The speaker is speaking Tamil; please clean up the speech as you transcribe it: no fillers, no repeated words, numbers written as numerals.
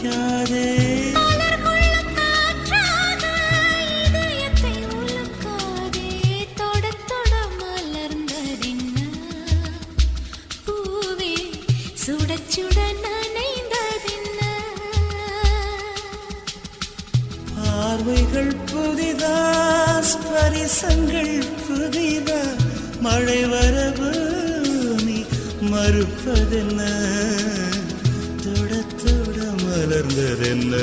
அணைக்காதே பார்வைகள் புதிதா ஸ்பரிசங்கள் புதிதா மழை வரவு நீ மறுப்பதென்ன தொட தொட மலர்ந்ததென்ன